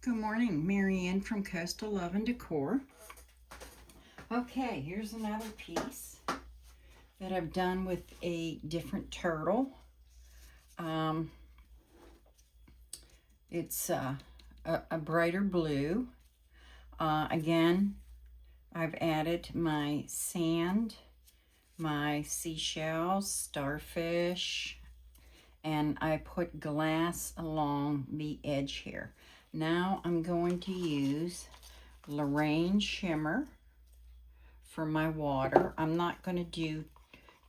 Good morning, Marianne from Coastal Love and Decor. Okay, here's another piece that I've done with a different turtle. It's a brighter blue. Again, I've added my sand, my seashells, starfish, and I put glass along the edge here. Now I'm going to use Lorraine Shimmer for my water. I'm not going to do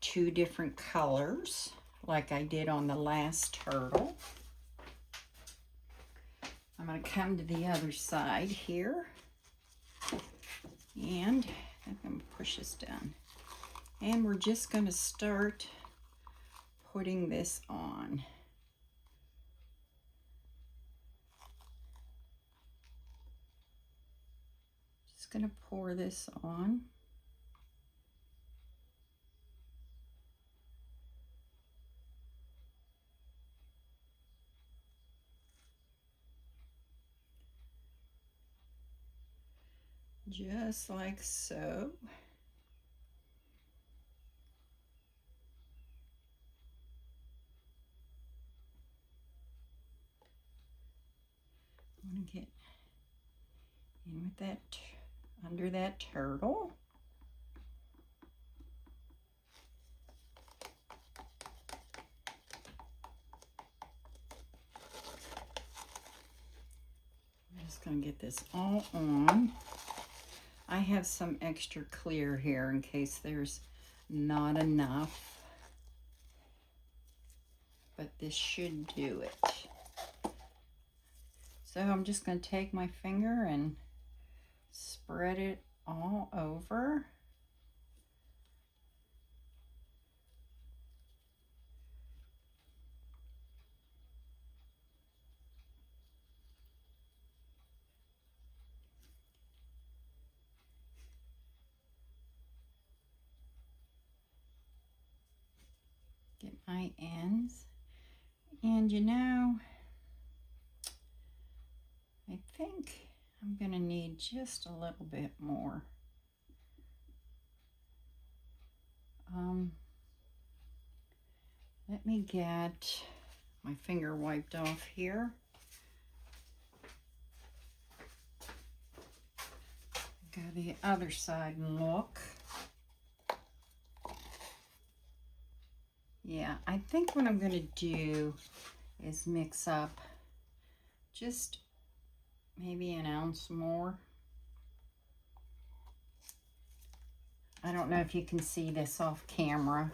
two different colors like I did on the last turtle. I'm going to come to the other side here, and I'm going to push this down. And we're just going to start putting this on. Just going to pour this on. Just like so. I want to get in with that, under that turtle. I'm just going to get this all on. I have some extra clear here in case there's not enough, but this should do it. So I'm just going to take my finger and spread it all over. Get my ends. And you know, I think I'm going to need just a little bit more. Let me get my finger wiped off here. Go the other side and look. Yeah, I think what I'm going to do is mix up just maybe an ounce more. I don't know if you can see this off camera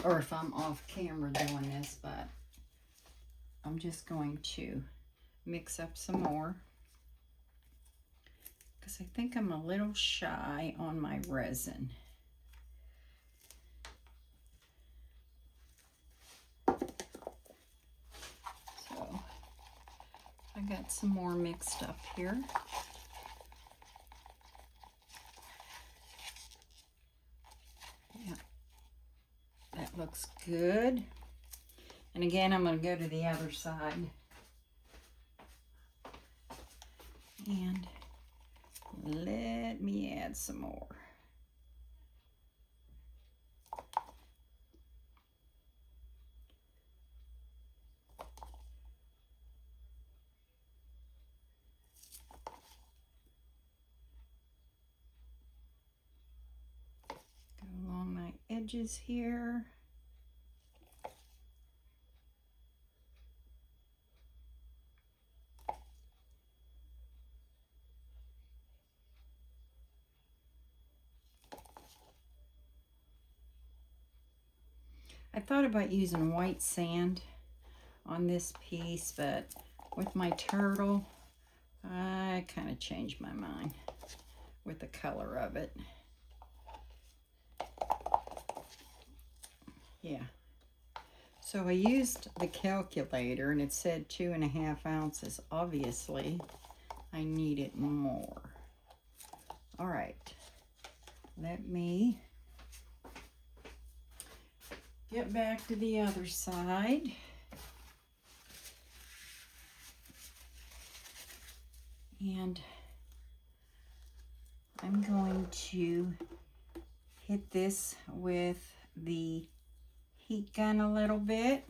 or if I'm off camera doing this, but I'm just going to mix up some more because I think I'm a little shy on my resin. So I got some more mixed up here. Yeah, that looks good. And again, I'm going to go to the other side and let me add some more. Go along my edges here. I thought about using white sand on this piece, but with my turtle, I kind of changed my mind with the color of it. Yeah. So I used the calculator and it said 2.5 ounces. Obviously, I needed more. All right. Let me get back to the other side. And I'm going to hit this with the heat gun a little bit.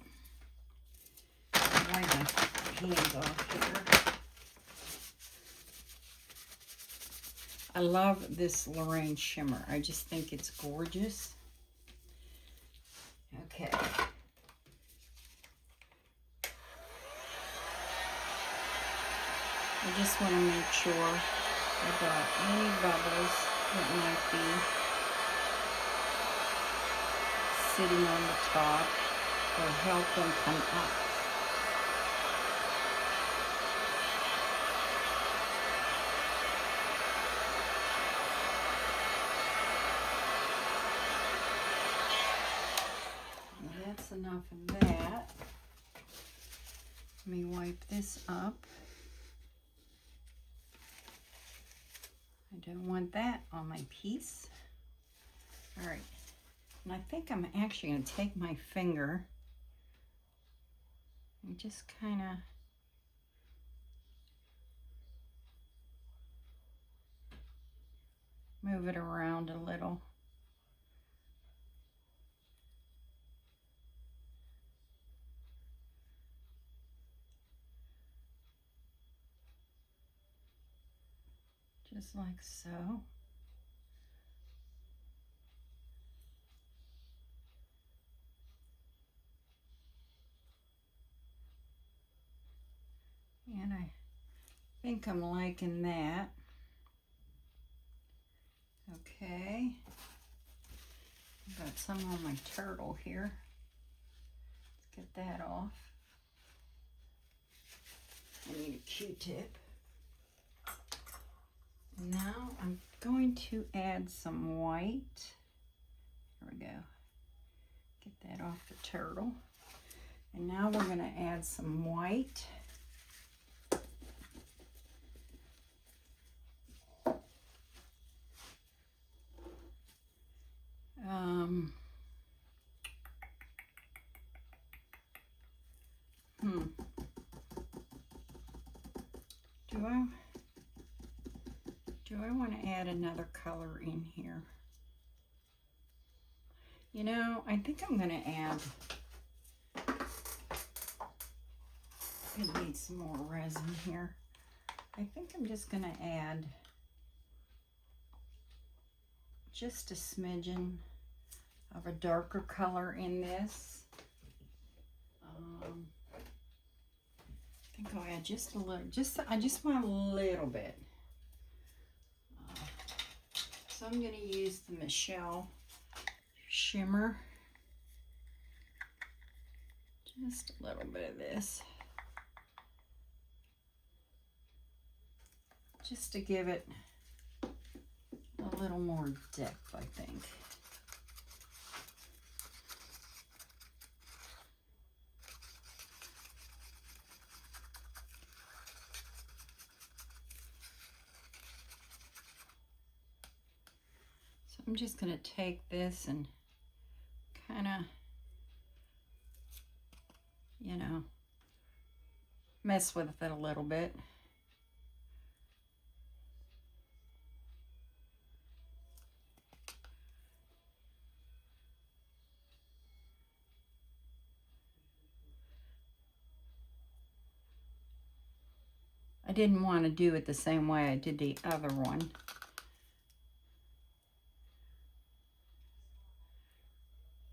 Wipe my hands off here. I love this Lorraine shimmer. I just think it's gorgeous. Okay. I just want to make sure I got any bubbles that might be sitting on the top or help them come up. That's enough of that. Let me wipe this up. I don't want that on my piece. All right, and I think I'm actually going to take my finger and just kind of move it around a little. Just like so. And I think I'm liking that. Okay. I've got some on my turtle here. Let's get that off. I need a Q-tip. Now I'm going to add some white. There we go. Get that off the turtle. And now we're going to add some white. Do I want to add another color in here? You know, I think I'm going to add, I need some more resin here. I think I'm just going to add just a smidgen of a darker color in this. I think I'll add just a little, I just want a little bit. So I'm going to use the Michelle shimmer. Just a little bit of this. Just to give it a little more depth, I think. So I'm just going to take this and kind of, you know, mess with it a little bit. I didn't want to do it the same way I did the other one.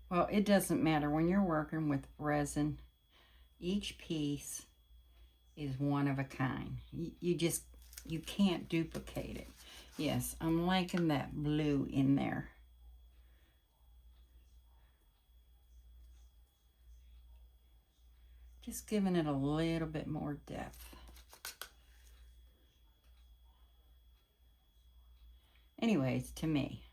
Well, it doesn't matter when you're working with resin. Each piece is one of a kind. You can't duplicate it. Yes, I'm liking that blue in there. Just giving it a little bit more depth. Anyways, to me.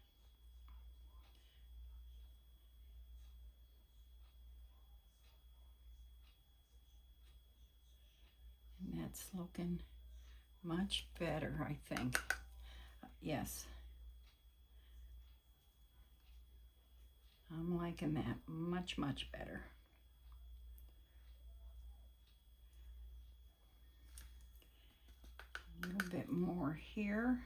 And that's looking much better, I think. Yes. I'm liking that much, much better. A little bit more here.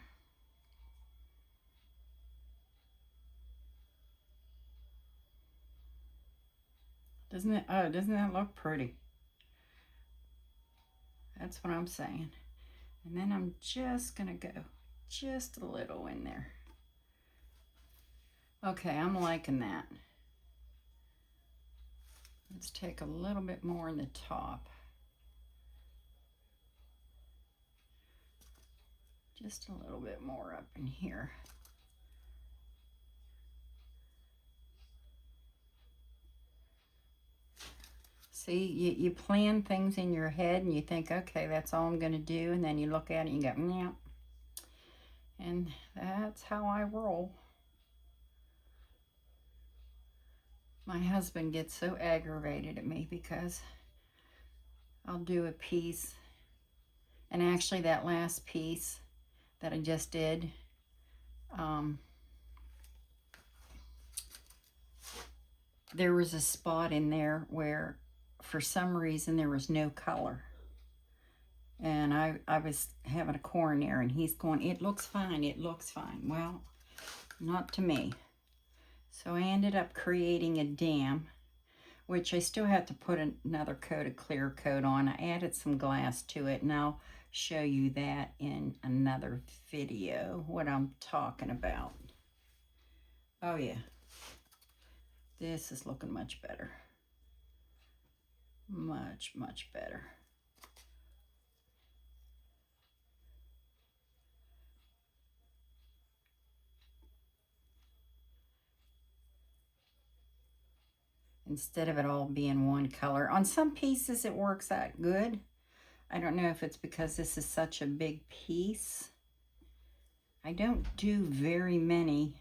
Doesn't it? Oh, doesn't that look pretty? That's what I'm saying. And then I'm just gonna go just a little in there. Okay, I'm liking that. Let's take a little bit more in the top. Just a little bit more up in here. See, you plan things in your head and you think, okay, that's all I'm going to do. And then you look at it and you go, yeah. And that's how I roll. My husband gets so aggravated at me because I'll do a piece. And actually that last piece that I just did, there was a spot in there where for some reason there was no color. And I was having a coronary and he's going, it looks fine, it looks fine. Well, not to me. So I ended up creating a dam, which I still have to put another coat of clear coat on. I added some glass to it and I'll show you that in another video, what I'm talking about. Oh yeah, this is looking much better. Much, much better. Instead of it all being one color. On some pieces it works out good. I don't know if it's because this is such a big piece. I don't do very many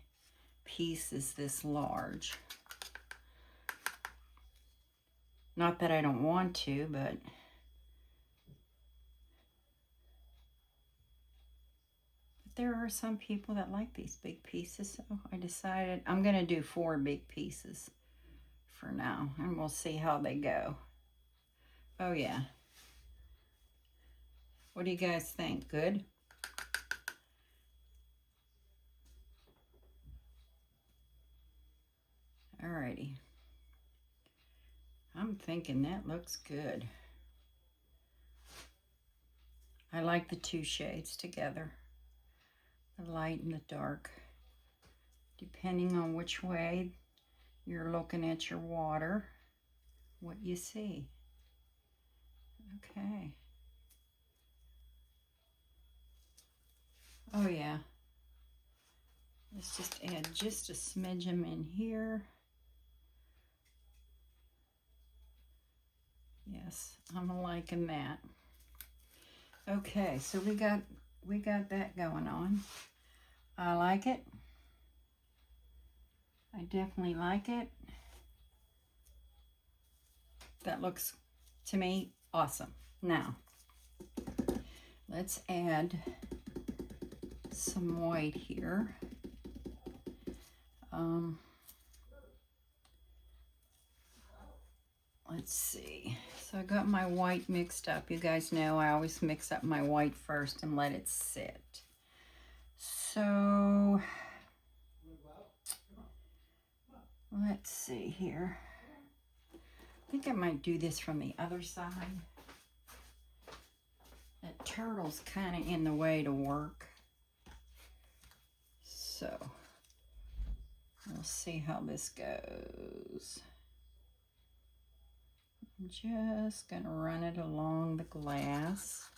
pieces this large. Not that I don't want to, but there are some people that like these big pieces, so I decided I'm going to do 4 big pieces for now, and we'll see how they go. Oh yeah. What do you guys think? Good? Alrighty. I'm thinking that looks good. I like the 2 shades together, the light and the dark, depending on which way you're looking at your water, what you see. Okay. Oh yeah. Let's just add just a smidge of them in here. Yes, I'm liking that. Okay, so we got that going on. I like it. I definitely like it. That looks, to me, awesome. Now, let's add some white here. Let's see. So I got my white mixed up. You guys know I always mix up my white first and let it sit. So let's see here. I think I might do this from the other side. That turtle's kind of in the way to work. So we'll see how this goes. I'm just going to run it along the glass.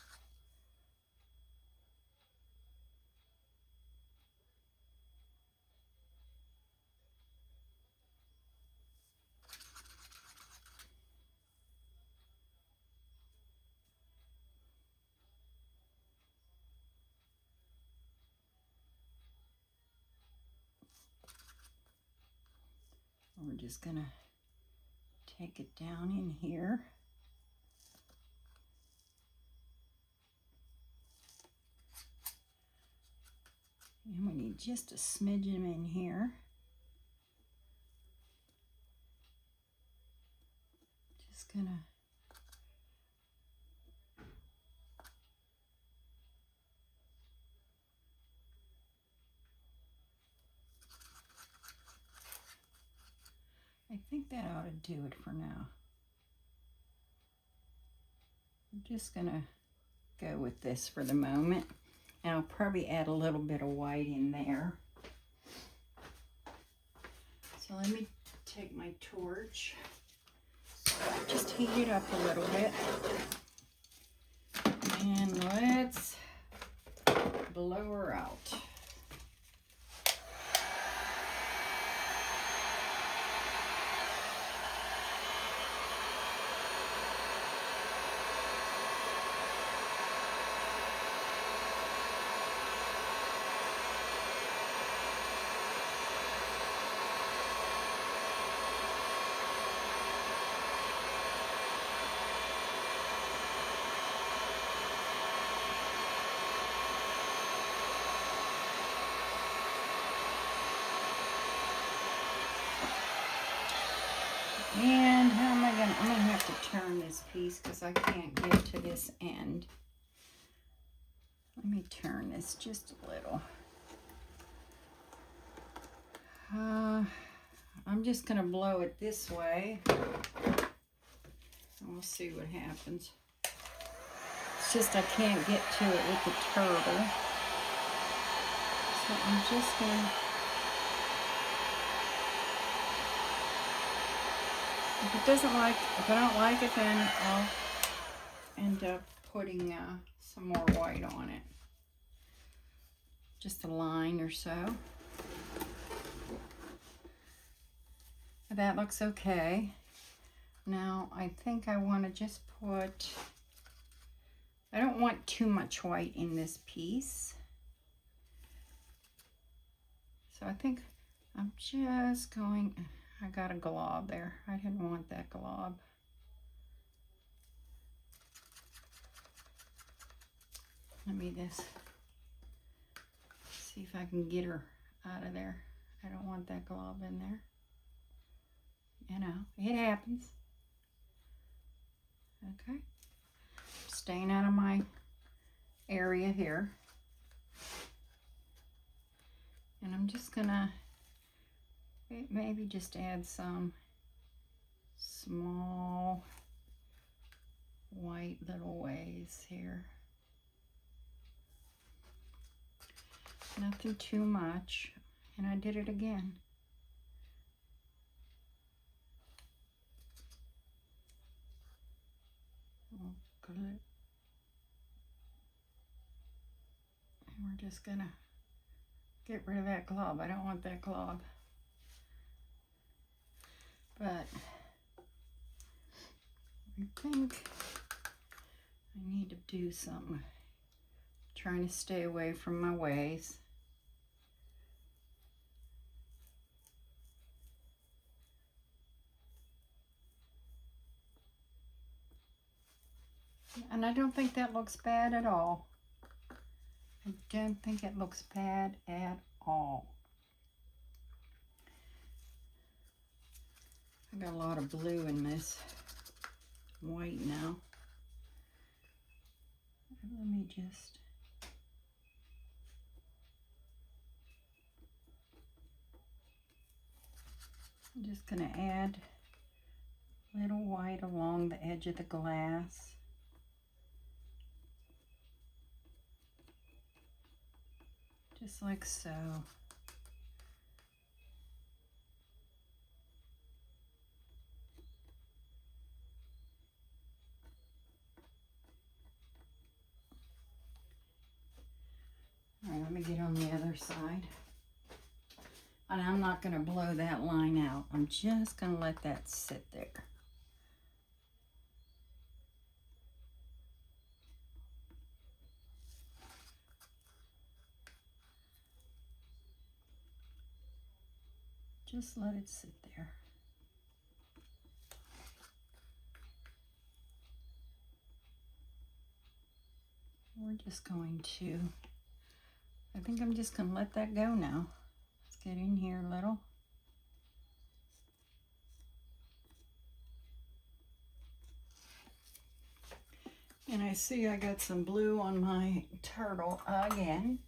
We're just going to take it down in here. And we need just a smidgen in here. Just going to think that ought to do it for now. I'm just gonna go with this for the moment. And I'll probably add a little bit of white in there. So let me take my torch, just heat it up a little bit. And let's blow her out. And how am I gonna, I'm gonna have to turn this piece because I can't get to this end. Let me turn this just a little. I'm just gonna blow it this way. And we'll see what happens. It's just I can't get to it with the turtle. So I'm just gonna, if I don't like it, then I'll end up putting some more white on it. Just a line or so. That looks okay. Now I think I want to just put, I don't want too much white in this piece. So I think I'm just going, I got a glob there. I didn't want that glob. Let me just see if I can get her out of there. I don't want that glob in there. You know, it happens. Okay. Staying out of my area here. And I'm just gonna maybe just add some small white little waves here. Nothing too much. And I did it again. Okay. And we're just gonna get rid of that glob. I don't want that glob. But I think I need to do something. Trying to stay away from my waves. And I don't think that looks bad at all. I don't think it looks bad at all. I got a lot of blue in this white now. Let me just, I'm just gonna add a little white along the edge of the glass. Just like so. All right, let me get on the other side. And I'm not going to blow that line out. I'm just going to let that sit there. Just let it sit there. We're just going to, I think I'm just going to let that go now. Let's get in here a little. And I see I got some blue on my turtle again.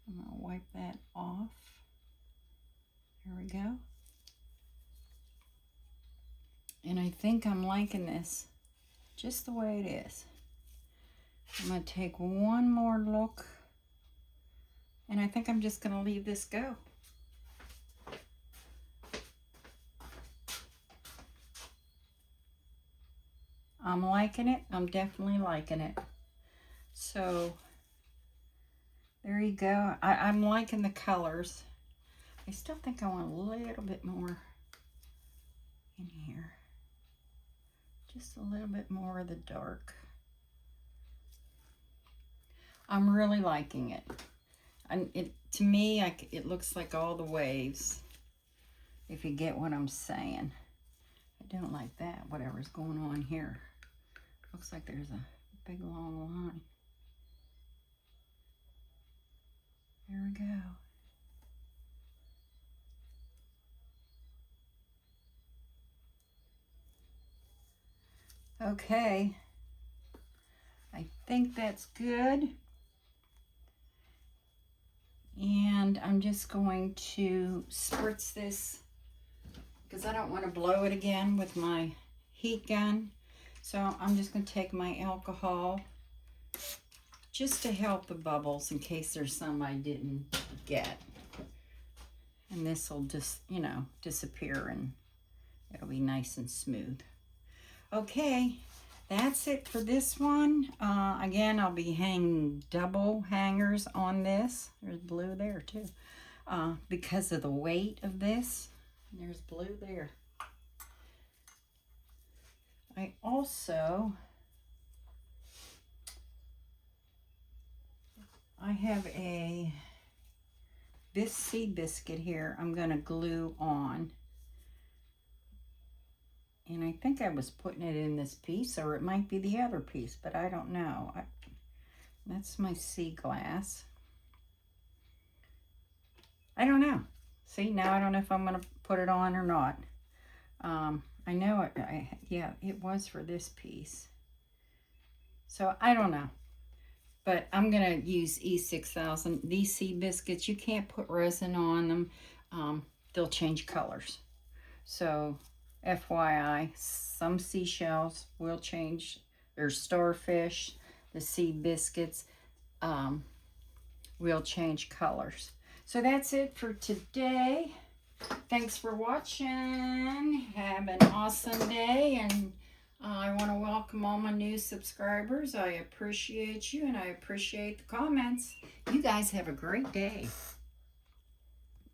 I'm going to wipe that off. There we go. And I think I'm liking this just the way it is. I'm going to take one more look. And I think I'm just going to leave this go. I'm liking it. I'm definitely liking it. So, there you go. I'm liking the colors. I still think I want a little bit more in here. Just a little bit more of the dark. I'm really liking it. And to me, it looks like all the waves, if you get what I'm saying. I don't like that, whatever's going on here. Looks like there's a big long line. There we go. Okay, I think that's good. And I'm just going to spritz this because I don't want to blow it again with my heat gun. So I'm just going to take my alcohol just to help the bubbles in case there's some I didn't get. And this will just, you know, disappear and it'll be nice and smooth. Okay, that's it for this one. Again, I'll be hanging double hangers on this. There's blue there too. Because of the weight of this. There's blue there. I have this seed biscuit here I'm going to glue on. And I think I was putting it in this piece, or it might be the other piece, but I don't know. That's my sea glass. I don't know. See, now I don't know if I'm going to put it on or not. I know yeah, it was for this piece. So I don't know. But I'm going to use E6000. These sea biscuits, you can't put resin on them. They'll change colors. So FYI, some seashells will change. There's starfish, the sea biscuits will change colors. So that's it for today. Thanks for watching. Have an awesome day, and I want to welcome all my new subscribers. I appreciate you, and I appreciate the comments. You guys have a great day.